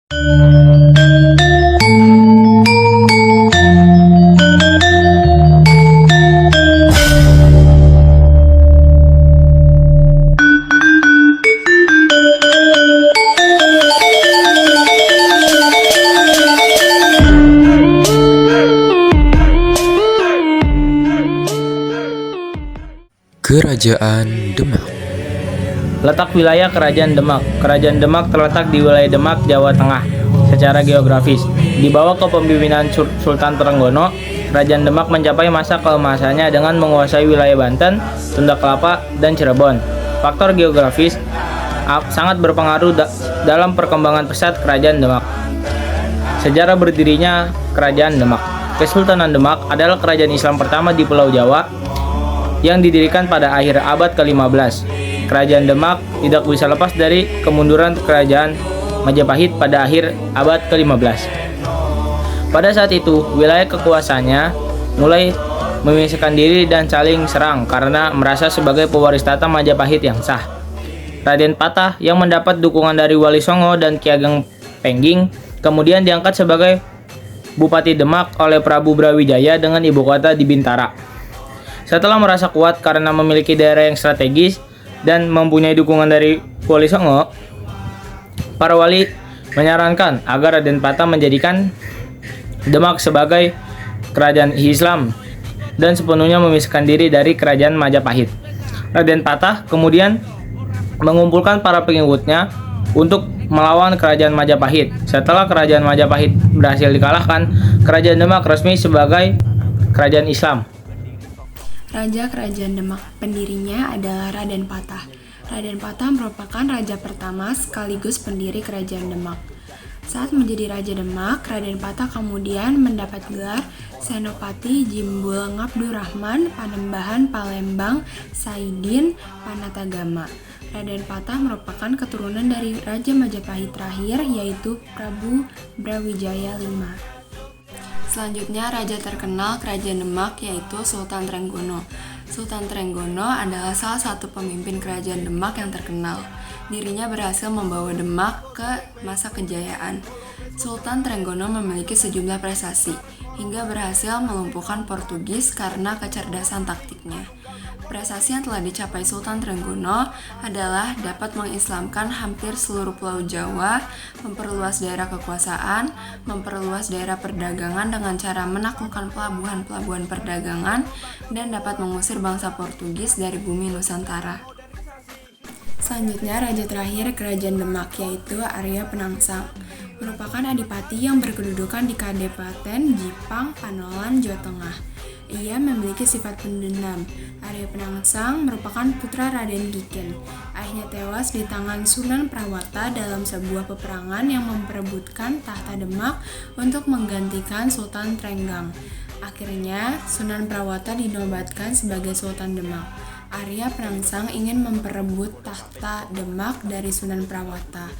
Kerajaan Demak. Letak wilayah Kerajaan Demak. Kerajaan Demak terletak di wilayah Demak, Jawa Tengah. Secara geografis, di bawah kepemimpinan Sultan Trenggono, Kerajaan Demak mencapai masa keemasannya dengan menguasai wilayah Banten, Sunda Kelapa, dan Cirebon. Faktor geografis sangat berpengaruh dalam perkembangan pesat Kerajaan Demak. Sejarah berdirinya Kerajaan Demak. Kesultanan Demak adalah kerajaan Islam pertama di Pulau Jawa yang didirikan pada akhir abad ke-15. Kerajaan Demak tidak bisa lepas dari kemunduran Kerajaan Majapahit pada akhir abad ke-15. Pada saat itu, wilayah kekuasaannya mulai memisahkan diri dan saling serang karena merasa sebagai pewaris tata Majapahit yang sah. Raden Patah yang mendapat dukungan dari Wali Songo dan Ki Ageng Pengging kemudian diangkat sebagai Bupati Demak oleh Prabu Brawijaya dengan ibu kota di Bintara. Setelah merasa kuat karena memiliki daerah yang strategis dan mempunyai dukungan dari Wali Songo, para wali menyarankan agar Raden Patah menjadikan Demak sebagai kerajaan Islam dan sepenuhnya memisahkan diri dari Kerajaan Majapahit. Raden Patah kemudian mengumpulkan para pengikutnya untuk melawan Kerajaan Majapahit. Setelah Kerajaan Majapahit berhasil dikalahkan, Kerajaan Demak resmi sebagai kerajaan Islam. Raja Kerajaan Demak, pendirinya adalah Raden Patah. Raden Patah merupakan raja pertama sekaligus pendiri Kerajaan Demak. Saat menjadi Raja Demak, Raden Patah kemudian mendapat gelar Senopati Jimbul Ngabdurrahman Panembahan Palembang Saidin Panatagama. Raden Patah merupakan keturunan dari Raja Majapahit terakhir, yaitu Prabu Brawijaya V. Selanjutnya, raja terkenal Kerajaan Demak yaitu Sultan Trenggono. Sultan Trenggono adalah salah satu pemimpin Kerajaan Demak yang terkenal. Dirinya berhasil membawa Demak ke masa kejayaan. Sultan Trenggono memiliki sejumlah prestasi, hingga berhasil melumpuhkan Portugis karena kecerdasan taktiknya. Prestasi yang telah dicapai Sultan Trenggono adalah dapat mengislamkan hampir seluruh Pulau Jawa, memperluas daerah kekuasaan, memperluas daerah perdagangan dengan cara menaklukkan pelabuhan-pelabuhan perdagangan, dan dapat mengusir bangsa Portugis dari bumi Nusantara. Selanjutnya, raja terakhir Kerajaan Demak yaitu Arya Penangsang, merupakan adipati yang berkedudukan di Kabupaten Jipang, Panolan, Jawa Tengah. Ia memiliki sifat pendendam. Arya Penangsang merupakan putra Raden Kiken. Ayahnya tewas di tangan Sunan Prawata dalam sebuah peperangan yang memperebutkan tahta Demak untuk menggantikan Sultan Trenggang. Akhirnya, Sunan Prawata dinobatkan sebagai Sultan Demak. Arya Penangsang ingin memperebut tahta Demak dari Sunan Prawata.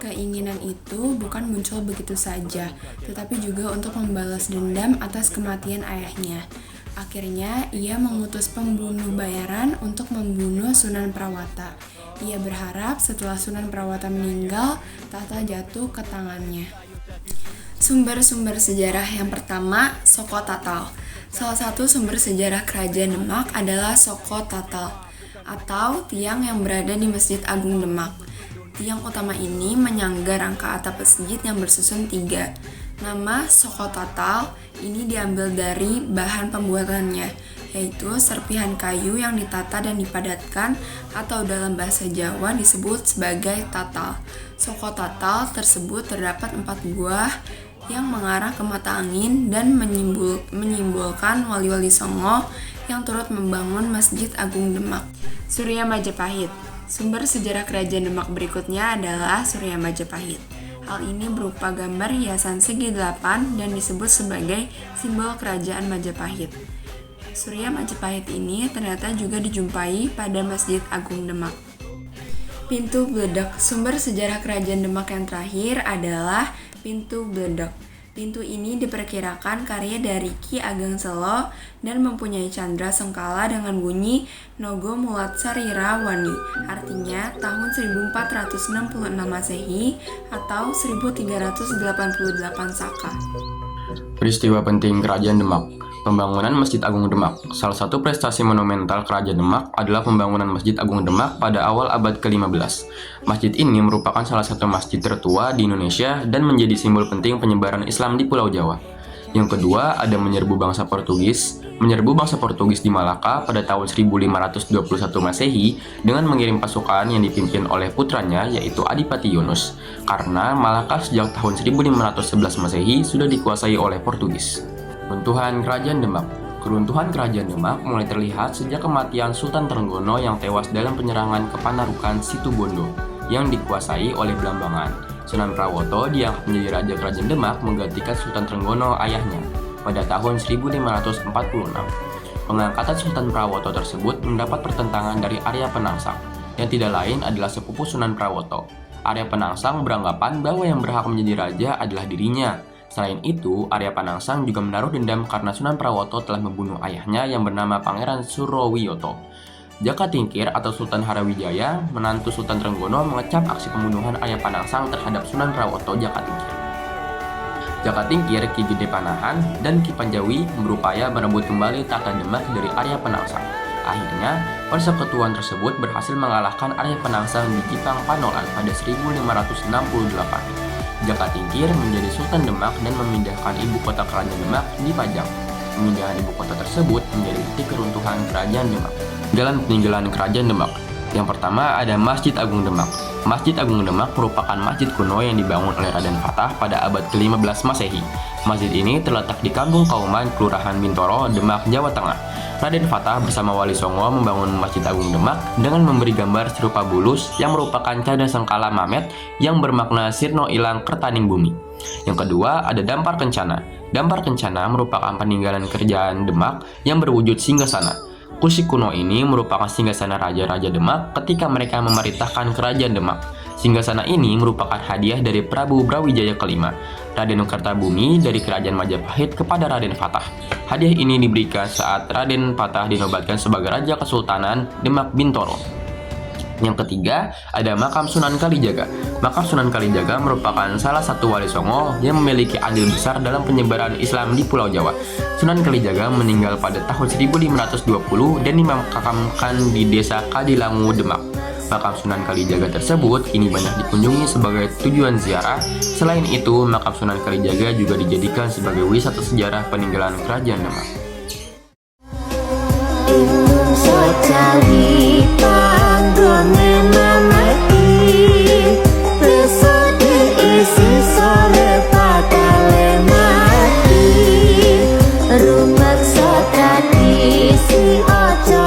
Keinginan itu bukan muncul begitu saja, tetapi juga untuk membalas dendam atas kematian ayahnya. Akhirnya, ia mengutus pembunuh bayaran untuk membunuh Sunan Prawata. Ia berharap setelah Sunan Prawata meninggal, tahta jatuh ke tangannya. Sumber-sumber sejarah yang pertama, Soko Tatal. Salah satu sumber sejarah Kerajaan Demak adalah Soko Tatal, atau tiang yang berada di Masjid Agung Demak. Tiang utama ini menyangga rangka atap masjid yang bersusun 3. Nama Soko Tatal ini diambil dari bahan pembuatannya, yaitu serpihan kayu yang ditata dan dipadatkan, atau dalam bahasa Jawa disebut sebagai tatal. Soko Tatal tersebut terdapat 4 buah yang mengarah ke mata angin dan menyimbolkan wali-wali Songo yang turut membangun Masjid Agung Demak. Surya Majapahit. Sumber sejarah Kerajaan Demak berikutnya adalah Surya Majapahit. Hal ini berupa gambar hiasan segi 8 dan disebut sebagai simbol Kerajaan Majapahit. Surya Majapahit ini ternyata juga dijumpai pada Masjid Agung Demak. Pintu Bledek. Sumber sejarah Kerajaan Demak yang terakhir adalah Pintu Bledek. Pintu ini diperkirakan karya dari Ki Ageng Selo dan mempunyai candra sengkala dengan bunyi Nogo Mulat Sarira Wani, artinya tahun 1466 Masehi atau 1388 Saka. Peristiwa penting Kerajaan Demak. Pembangunan Masjid Agung Demak. Salah satu prestasi monumental Kerajaan Demak adalah pembangunan Masjid Agung Demak pada awal abad ke-15. Masjid ini merupakan salah satu masjid tertua di Indonesia dan menjadi simbol penting penyebaran Islam di Pulau Jawa. Yang kedua, ada menyerbu bangsa Portugis. Menyerbu bangsa Portugis di Malaka pada tahun 1521 Masehi dengan mengirim pasukan yang dipimpin oleh putranya yaitu Adipati Yunus. Karena Malaka sejak tahun 1511 Masehi sudah dikuasai oleh Portugis. Keruntuhan Kerajaan Demak. Keruntuhan Kerajaan Demak mulai terlihat sejak kematian Sultan Trenggono yang tewas dalam penyerangan ke Panarukan Situbondo yang dikuasai oleh Blambangan. Sunan Prawoto diangkat menjadi Raja Kerajaan Demak menggantikan Sultan Trenggono ayahnya pada tahun 1546. Pengangkatan Sultan Prawoto tersebut mendapat pertentangan dari Arya Penangsang, yang tidak lain adalah sepupu Sunan Prawoto. Arya Penangsang beranggapan bahwa yang berhak menjadi raja adalah dirinya. Selain itu, Arya Penangsang juga menaruh dendam karena Sunan Prawoto telah membunuh ayahnya yang bernama Pangeran Surowiyoto. Jaka Tingkir atau Sultan Harawijaya, menantu Sultan Trenggono, mengecap aksi pembunuhan Arya Penangsang terhadap Sunan Prawoto Jaka Tingkir. Jaka Tingkir, Ki Gede Panahan, dan Ki Panjawi berupaya merebut kembali tahta Demak dari Arya Penangsang. Akhirnya, persekutuan tersebut berhasil mengalahkan Arya Penangsang di Jipang Panolan pada 1568. Jaka Tingkir menjadi Sultan Demak dan memindahkan ibu kota Kerajaan Demak di Pajang. Pemindahan ibu kota tersebut menjadi titik keruntuhan Kerajaan Demak. Jalan peninggalan Kerajaan Demak. Yang pertama ada Masjid Agung Demak. Masjid Agung Demak merupakan masjid kuno yang dibangun oleh Raden Fatah pada abad ke-15 Masehi. Masjid ini terletak di Kampung Kauman, Kelurahan Bintoro, Demak, Jawa Tengah. Raden Fatah bersama Wali Songo membangun Masjid Agung Demak dengan memberi gambar serupa bulus yang merupakan candra sengkala Mamet yang bermakna sirno ilang kertaning bumi. Yang kedua ada Dampar Kencana. Dampar Kencana merupakan peninggalan Kerajaan Demak yang berwujud singgasana. Kursi kuno ini merupakan singgasana Raja-Raja Demak ketika mereka memerintahkan Kerajaan Demak. Singgasana ini merupakan hadiah dari Prabu Brawijaya kelima, Raden Kertabumi dari Kerajaan Majapahit kepada Raden Fatah. Hadiah ini diberikan saat Raden Fatah dinobatkan sebagai Raja Kesultanan Demak Bintoro. Yang ketiga, ada Makam Sunan Kalijaga. Makam Sunan Kalijaga merupakan salah satu wali songo yang memiliki andil besar dalam penyebaran Islam di Pulau Jawa. Sunan Kalijaga meninggal pada tahun 1520 dan dimakamkan di Desa Kadilangu, Demak. Makam Sunan Kalijaga tersebut kini banyak dikunjungi sebagai tujuan ziarah. Selain itu, Makam Sunan Kalijaga juga dijadikan sebagai wisata sejarah peninggalan Kerajaan Demak. Rumah tradisi ojo